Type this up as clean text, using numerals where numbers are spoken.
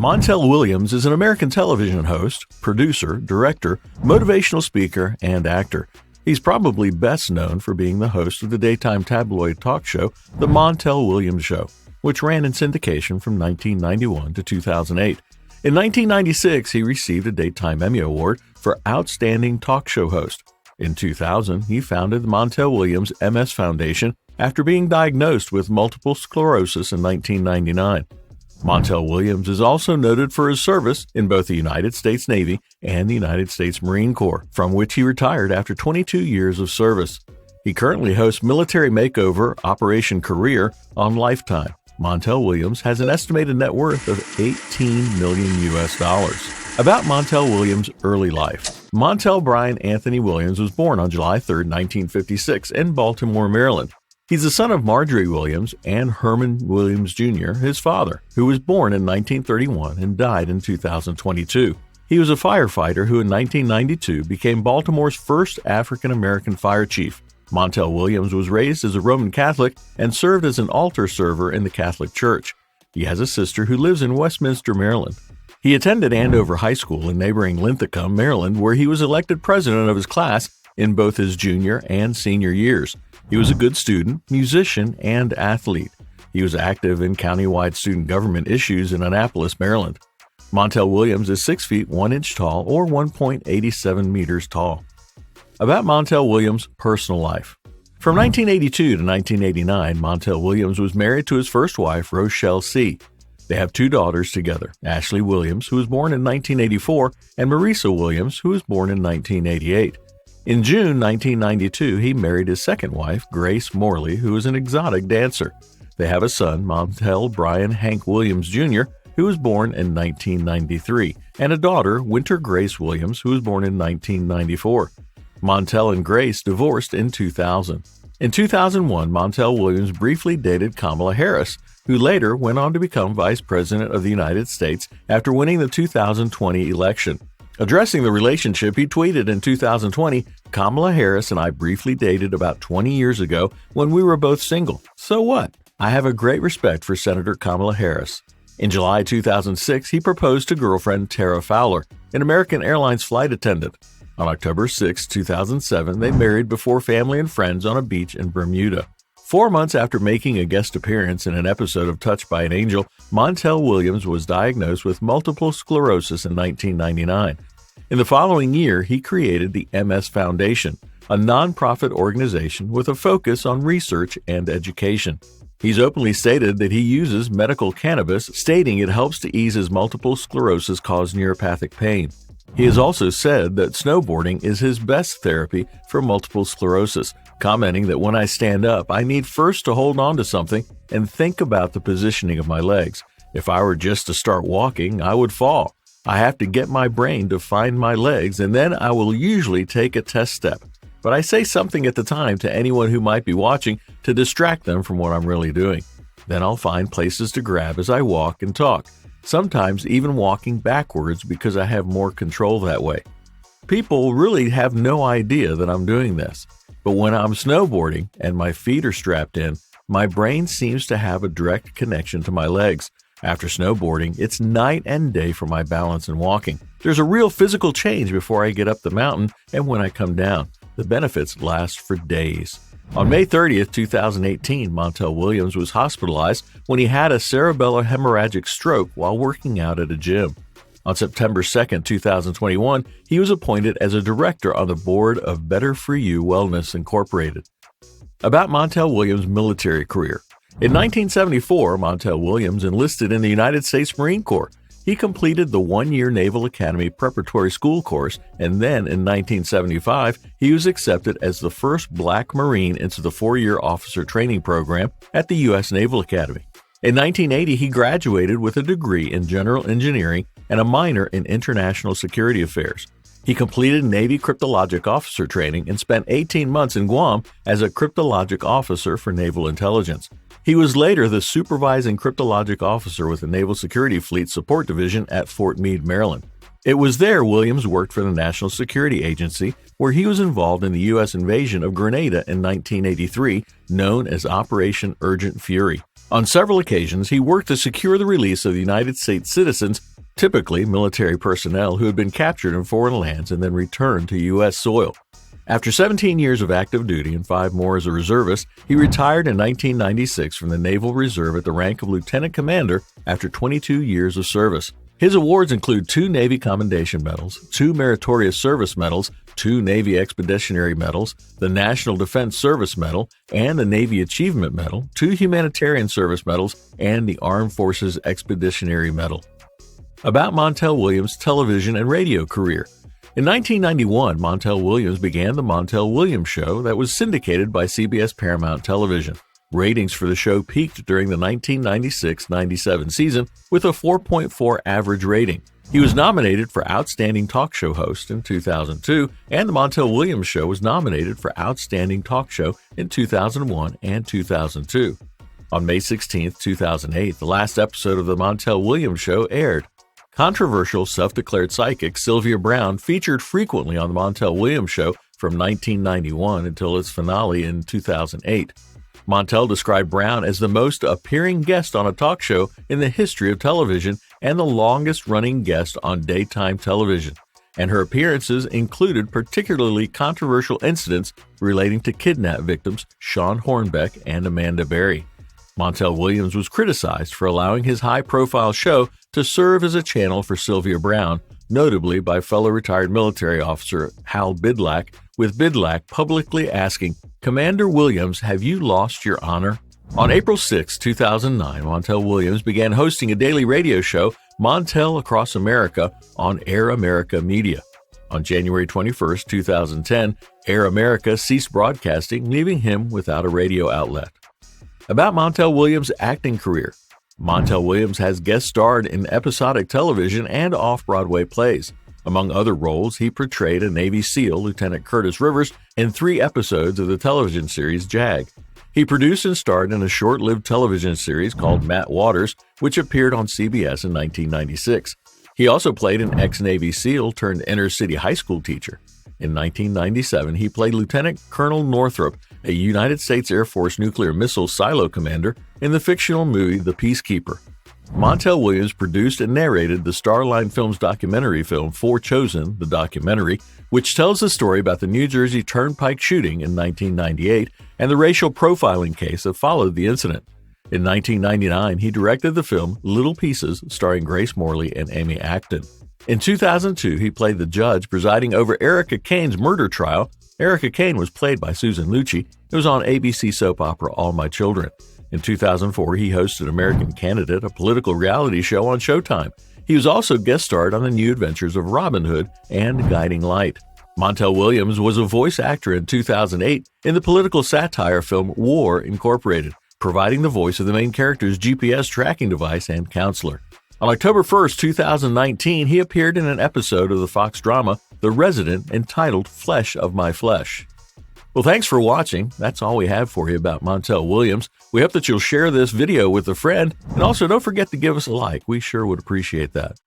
Montel Williams is an American television host, producer, director, motivational speaker, and actor. He's probably best known for being the host of the daytime tabloid talk show, The Montel Williams Show, which ran in syndication from 1991 to 2008. In 1996, he received a Daytime Emmy Award for Outstanding Talk Show Host. In 2000, he founded the Montel Williams MS Foundation after being diagnosed with multiple sclerosis in 1999. Montel Williams is also noted for his service in both the United States Navy and the United States Marine Corps, from which he retired after 22 years of service. He currently hosts Military Makeover Operation Career on Lifetime. Montel Williams has an estimated net worth of $18 million. About Montel Williams' early life. Montel Brian Anthony Williams was born on July 3, 1956 in Baltimore, Maryland. He's the son of Marjorie Williams and Herman Williams Jr., his father, who was born in 1931 and died in 2022. He was a firefighter who in 1992 became Baltimore's first African-American fire chief. Montel Williams was raised as a Roman Catholic and served as an altar server in the Catholic Church. He has a sister who lives in Westminster, Maryland. He attended Andover High School in neighboring Linthicum, Maryland, where he was elected president of his class in both his junior and senior years. He was a good student, musician, and athlete. He was active in countywide student government issues in Annapolis, Maryland. Montel Williams is 6 feet 1 inch tall, or 1.87 meters tall. About Montel Williams' personal life. From 1982 to 1989, Montel Williams was married to his first wife, Rochelle C. They have 2 daughters together, Ashley Williams, who was born in 1984, and Marisa Williams, who was born in 1988. In June 1992, he married his second wife, Grace Morley, who is an exotic dancer. They have a son, Montel Brian Hank Williams Jr., who was born in 1993, and a daughter, Winter Grace Williams, who was born in 1994. Montel and Grace divorced in 2000. In 2001, Montel Williams briefly dated Kamala Harris, who later went on to become Vice President of the United States after winning the 2020 election. Addressing the relationship, he tweeted in 2020, "Kamala Harris and I briefly dated about 20 years ago when we were both single. So what? I have a great respect for Senator Kamala Harris." In July 2006, he proposed to girlfriend Tara Fowler, an American Airlines flight attendant. On October 6, 2007, they married before family and friends on a beach in Bermuda. 4 months after making a guest appearance in an episode of Touched by an Angel, Montel Williams was diagnosed with multiple sclerosis in 1999. In the following year, he created the MS Foundation, a nonprofit organization with a focus on research and education. He's openly stated that he uses medical cannabis, stating it helps to ease his multiple sclerosis-caused neuropathic pain. He has also said that snowboarding is his best therapy for multiple sclerosis, commenting that when I stand up, I need first to hold on to something and think about the positioning of my legs. If I were just to start walking, I would fall. I have to get my brain to find my legs, and then I will usually take a test step. But I say something at the time to anyone who might be watching to distract them from what I'm really doing. Then I'll find places to grab as I walk and talk, sometimes even walking backwards because I have more control that way. People really have no idea that I'm doing this. But when I'm snowboarding and my feet are strapped in, my brain seems to have a direct connection to my legs. After snowboarding, it's night and day for my balance and walking. There's a real physical change before I get up the mountain and when I come down. The benefits last for days. On May 30, 2018, Montel Williams was hospitalized when he had a cerebellar hemorrhagic stroke while working out at a gym. On September 2, 2021, he was appointed as a director on the board of Better For You Wellness Incorporated. About Montel Williams' military career. In 1974, Montel Williams enlisted in the United States Marine Corps. He completed the 1-year Naval Academy preparatory school course, and then in 1975, he was accepted as the first Black Marine into the 4-year officer training program at the U.S. Naval Academy. In 1980, he graduated with a degree in general engineering and a minor in international security affairs. He completed Navy cryptologic officer training and spent 18 months in Guam as a cryptologic officer for naval intelligence. He was later the supervising cryptologic officer with the Naval Security Fleet Support Division at Fort Meade, Maryland. It was there Williams worked for the National Security Agency, where he was involved in the U.S. invasion of Grenada in 1983, known as Operation Urgent Fury. On several occasions, he worked to secure the release of United States citizens typically military personnel who had been captured in foreign lands and then returned to U.S. soil. After 17 years of active duty and 5 more as a reservist, he retired in 1996 from the Naval Reserve at the rank of lieutenant commander after 22 years of service. His awards include 2 Navy Commendation Medals, 2 Meritorious Service Medals, 2 Navy Expeditionary Medals, the National Defense Service Medal, and the Navy Achievement Medal, 2 Humanitarian Service Medals, and the Armed Forces Expeditionary Medal. About Montel Williams' television and radio career. In 1991, Montel Williams began the Montel Williams Show that was syndicated by CBS Paramount Television. Ratings for the show peaked during the 1996-97 season with a 4.4 average rating. He was nominated for Outstanding Talk Show Host in 2002, and the Montel Williams Show was nominated for Outstanding Talk Show in 2001 and 2002. On May 16, 2008, the last episode of the Montel Williams Show aired. Controversial self-declared psychic Sylvia Browne featured frequently on the Montel Williams Show from 1991 until its finale in 2008. Montel described Browne as the most appearing guest on a talk show in the history of television and the longest-running guest on daytime television, and her appearances included particularly controversial incidents relating to kidnap victims Sean Hornbeck and Amanda Berry. Montel Williams was criticized for allowing his high-profile show to serve as a channel for Sylvia Browne, notably by fellow retired military officer Hal Bidlack, with Bidlack publicly asking, "Commander Williams, have you lost your honor?" On April 6, 2009, Montel Williams began hosting a daily radio show, Montel Across America, on Air America Media. On January 21, 2010, Air America ceased broadcasting, leaving him without a radio outlet. About Montel Williams' acting career. Montel Williams has guest starred in episodic television and off-Broadway plays. Among other roles, he portrayed a Navy SEAL, Lieutenant Curtis Rivers, in 3 episodes of the television series JAG. He produced and starred in a short-lived television series called Matt Waters, which appeared on CBS in 1996. He also played an ex-Navy SEAL turned inner-city high school teacher. In 1997, he played Lieutenant Colonel Northrop, a United States Air Force nuclear missile silo commander, in the fictional movie The Peacekeeper. Montel Williams produced and narrated the Starline Films documentary film For Chosen, the documentary, which tells the story about the New Jersey Turnpike shooting in 1998 and the racial profiling case that followed the incident. In 1999, he directed the film Little Pieces, starring Grace Morley and Amy Acton. In 2002, he played the judge presiding over Erica Kane's murder trial. Erica Kane was played by Susan Lucci. It was on ABC soap opera All My Children. In 2004, he hosted American Candidate, a political reality show on Showtime. He was also guest starred on The New Adventures of Robin Hood and Guiding Light. Montel Williams was a voice actor in 2008 in the political satire film War, Incorporated, providing the voice of the main character's GPS tracking device and counselor. On October 1, 2019, he appeared in an episode of the Fox drama The Resident entitled Flesh of My Flesh. Well, thanks for watching. That's all we have for you about Montel Williams. We hope that you'll share this video with a friend, and also don't forget to give us a like. We sure would appreciate that.